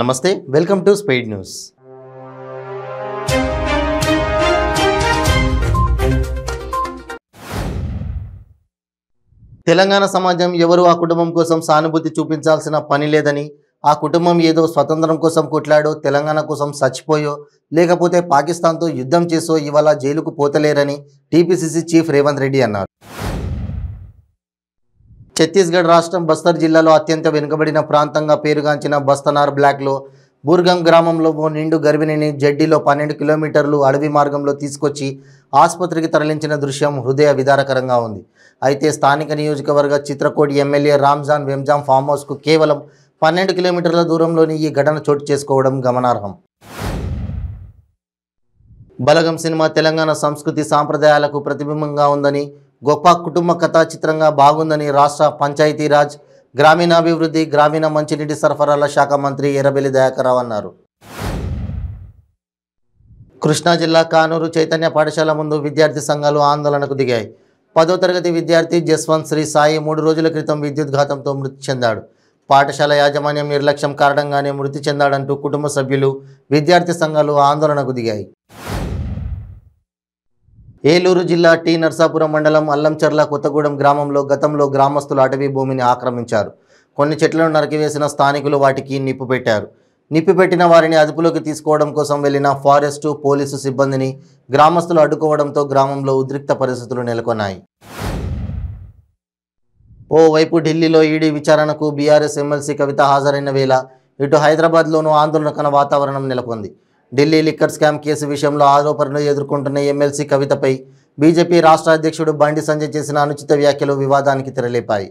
నమస్తే welcome to speed news. Telangana సమాజం ఎవరు ఆ కుటుంబం కోసం సానుభూతి చూపించాల్సిన పని లేదని, ఆ కుటుంబం ఏదో స్వతంత్రం కోసం కొట్లాడో, తెలంగాణ కోసం చచ్చిపోయో, లేకపోతే పాకిస్తాన్తో యుద్ధం చేసో ఇవాళ జైలుకు పోతలేరని టీపీసీసీ చీఫ్ రేవంత్ రెడ్డి అన్నారు. ఛత్తీస్గఢ్ రాష్ట్రం బస్తర్ జిల్లాలో అత్యంత వెనుకబడిన ప్రాంతంగా పేరుగాంచిన బస్తనార్ బ్లాక్లో బూర్గం గ్రామంలో ఓ నిండు గర్భిణిని జడ్డీలో 12 కిలోమీటర్లు అడవి మార్గంలో తీసుకొచ్చి ఆసుపత్రికి తరలించిన దృశ్యం హృదయ విదారకరంగా ఉంది. అయితే స్థానిక నియోజకవర్గ చిత్రకోట్ ఎమ్మెల్యే రామ్జాన్ వెంజాం ఫామ్ హౌస్కు కేవలం 12 కిలోమీటర్ల దూరంలోని ఈ ఘటన చోటు చేసుకోవడం గమనార్హం. బలగం సినిమా తెలంగాణ సంస్కృతి సాంప్రదాయాలకు ప్రతిబింబంగా ఉందని, గొప్ప కుటుంబ కథా చిత్రంగా బాగుందని రాష్ట్ర పంచాయతీరాజ్, గ్రామీణాభివృద్ధి, గ్రామీణ మంచినీటి సరఫరాల శాఖ మంత్రి ఎర్రబెల్లి దయాకర్ రావు అన్నారు. కృష్ణా జిల్లా కానూరు చైతన్య పాఠశాల ముందు విద్యార్థి సంఘాలు ఆందోళనకు దిగాయి. 10వ తరగతి విద్యార్థి జస్వంత్ శ్రీ సాయి 3 రోజుల క్రితం విద్యుద్ఘాతంతో మృతి చెందాడు. పాఠశాల యాజమాన్యం నిర్లక్ష్యం కారణంగానే మృతి చెందాడంటూ కుటుంబ సభ్యులు, విద్యార్థి సంఘాలు ఆందోళనకు దిగాయి. ఏలూరు జిల్లా టీ నర్సాపురం మండలం అల్లంచర్ల కొత్తగూడెం గ్రామంలో గతంలో గ్రామస్తులు అటవీ భూమిని ఆక్రమించారు. కొన్ని చెట్లను నరికివేసిన స్థానికులు వాటికి నిప్పు పెట్టారు. నిప్పు పెట్టిన వారిని అదుపులోకి తీసుకోవడం కోసం వెళ్లిన ఫారెస్టు, పోలీసు సిబ్బందిని గ్రామస్తులు అడ్డుకోవడంతో గ్రామంలో ఉద్రిక్త పరిస్థితులు నెలకొన్నాయి. ఓవైపు ఢిల్లీలో ఈడీ విచారణకు బీఆర్ఎస్ ఎమ్మెల్సీ కవిత హాజరైన వేళ ఇటు హైదరాబాద్లోనూ ఆందోళనకర వాతావరణం నెలకొంది. ఢిల్లీ లిక్కర్ స్కామ్ కేసు విషయంలో ఆరోపణలు ఎదుర్కొంటున్న ఎమ్మెల్సీ కవితపై బీజేపీ రాష్ట్ర అధ్యక్షుడు బండి సంజయ్ చేసిన అనుచిత వ్యాఖ్యలు వివాదానికి తెరలేపాయి.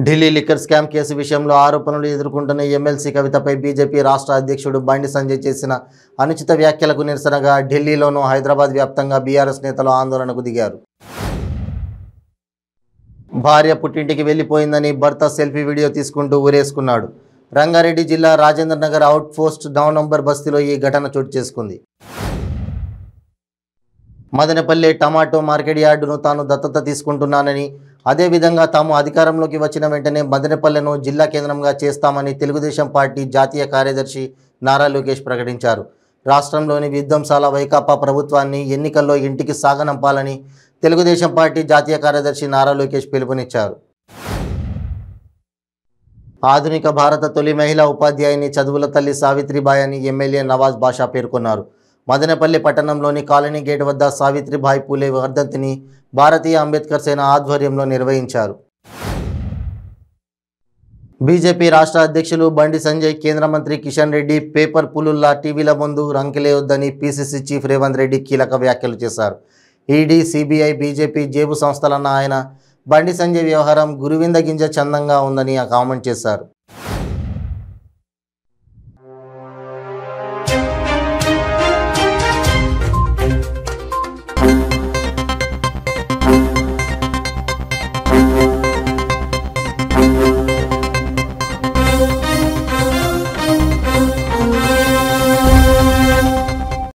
ఢిల్లీ లిక్కర్ స్కామ్ కేసు విషయంలో ఆరోపణలు ఎదుర్కొంటున్న ఎమ్మెల్సీ కవితపై బీజేపీ రాష్ట్ర అధ్యక్షుడు బండి సంజయ్ చేసిన అనుచిత వ్యాఖ్యలకు నిరసనగా ఢిల్లీలోనూ హైదరాబాద్ వ్యాప్తంగా బీఆర్ఎస్ నేతలు ఆందోళనకు దిగారు. భార్య పుట్టింటికి వెళ్లిపోయిందని భర్త సెల్ఫీ వీడియో తీసుకుంటూ ఊరేసుకున్నాడు. రంగారెడ్డి జిల్లా Rajendra Nagar out post 9 number బస్తీలో ఈ ఘటన చోటు చేసుకుంది. మదనపల్లె టమాటో మార్కెట్ యార్డును తాను దత్తత తీసుకుంటున్నానని, అదేవిధంగా తాము అధికారంలోకి వచ్చిన వెంటనే మదనపల్లెను జిల్లా కేంద్రంగా చేస్తామని తెలుగుదేశం పార్టీ జాతీయ కార్యదర్శి నారా లోకేష్ ప్రకటించారు. రాష్ట్రంలోని విధ్వంసాల వైకాపా ప్రభుత్వాన్ని ఎన్నికల్లో ఇంటికి సాగనంపాలని తెలుగుదేశం పార్టీ జాతీయ కార్యదర్శి నారా లోకేష్ పిలుపునిచ్చారు. ఆధునిక భారత తొలి మహిళా ఉపాధ్యాయుని చదువుల తల్లి సావిత్రిబాయి అని ఎమ్మెల్యే నవాజ్ బాషా పేర్కొన్నారు. మదనపల్లి పట్టణంలోని కాలనీ గేట్ వద్ద సావిత్రిబాయి పూలే వర్ధంతిని భారతీయ అంబేద్కర్ సేన ఆధ్వర్యంలో నిర్వహించారు. బీజేపీ రాష్ట్ర అధ్యక్షులు బండి సంజయ్, కేంద్ర మంత్రి కిషన్ రెడ్డి పేపర్ పులుల్లా టీవీల ముందు రంకెలేయొద్దని పీసీసీ చీఫ్ రేవంత్ రెడ్డి కీలక వ్యాఖ్యలు చేశారు. ఈడీ, సిబిఐ, బీజేపీ జేబు సంస్థలన్న ఆయన బండి సంజయ్ వ్యవహారం గురువింద గింజ చందంగా ఉందని కామెంట్ చేశారు.